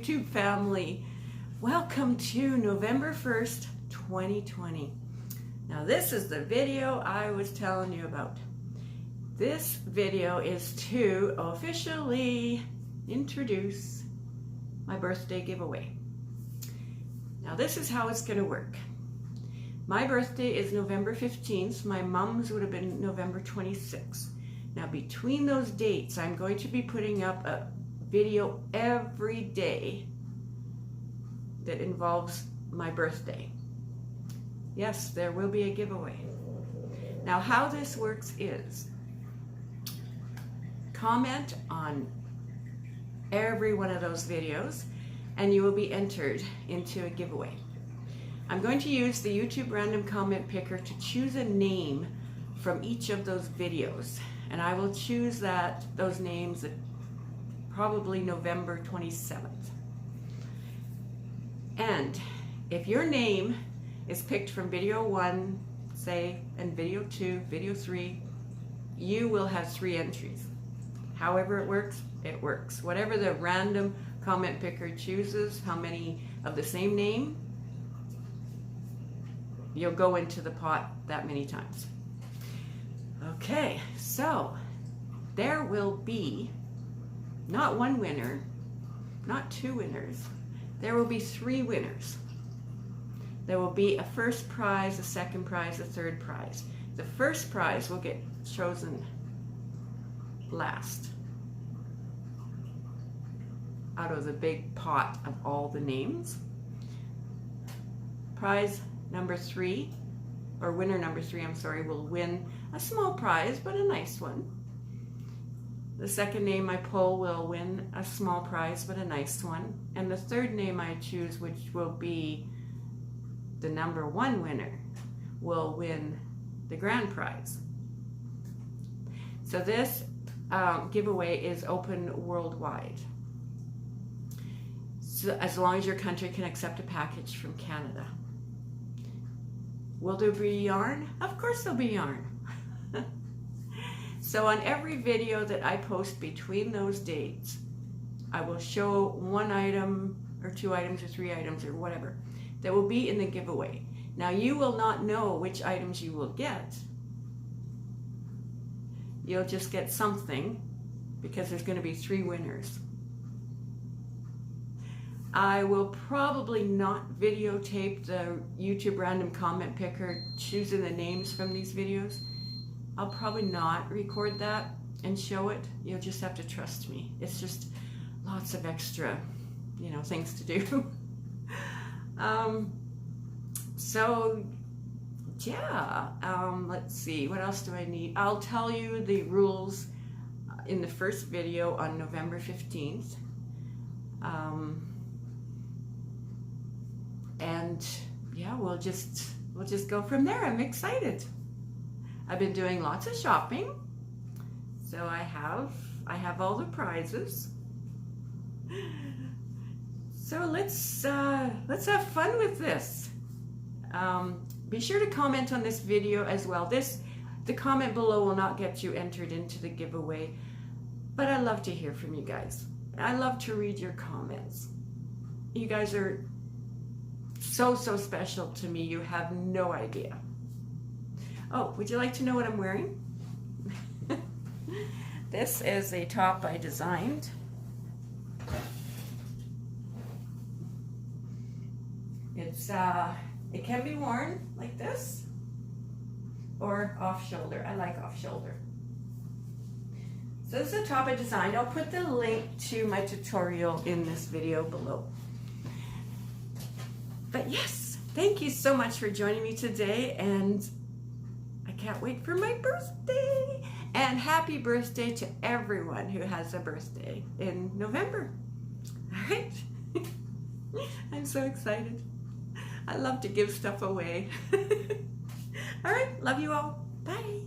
YouTube family. Welcome to November 1st, 2020. Now this is the video I was telling you about. This video is to officially introduce my birthday giveaway. Now this is how it's going to work. My birthday is November 15th. My mom's would have been November 26th. Now between those dates, I'm going to be putting up a video every day that involves my birthday. Yes, there will be a giveaway. Now how this works is, comment on every one of those videos and you will be entered into a giveaway. I'm going to use the YouTube random comment picker to choose a name from each of those videos, and I will choose those names probably November 27th. And if your name is picked from video 1, say, and video 2, video 3, you will have 3 entries. However it works. Whatever the random comment picker chooses, how many of the same name, you'll go into the pot that many times. Okay, so there will be not one winner, not 2 winners. There will be 3 winners. There will be a first prize, a second prize, a third prize. The first prize will get chosen last out of the big pot of all the names. Prize number 3, or winner number 3, I'm sorry, will win a small prize, but a nice one. The second name I pull will win a small prize, but a nice one. And the third name I choose, which will be the number 1 winner, will win the grand prize. So this giveaway is open worldwide. So as long as your country can accept a package from Canada. Will there be yarn? Of course there'll be yarn. So on every video that I post between those dates, I will show 1 item or 2 items or 3 items or whatever that will be in the giveaway. Now you will not know which items you will get. You'll just get something because there's going to be 3 winners. I will probably not videotape the YouTube random comment picker choosing the names from these videos. I'll probably not record that and show it. You'll just have to trust me. It's just lots of extra, things to do. So yeah, let's see, what else do I need? I'll tell you the rules in the first video on November 15th. And yeah, we'll just go from there. I'm excited. I've been doing lots of shopping, so I have all the prizes. So let's have fun with this. Be sure to comment on this video as well. The comment below will not get you entered into the giveaway, but I love to hear from you guys. I love to read your comments. You guys are so special to me. You have no idea. Oh, would you like to know what I'm wearing? This is a top I designed. It can be worn like this or off shoulder. I like off shoulder. So this is a top I designed. I'll put the link to my tutorial in this video below. But yes, thank you so much for joining me today, and I can't wait for my birthday. And happy birthday to everyone who has a birthday in November. All right? I'm so excited. I love to give stuff away. All right, love you all. Bye.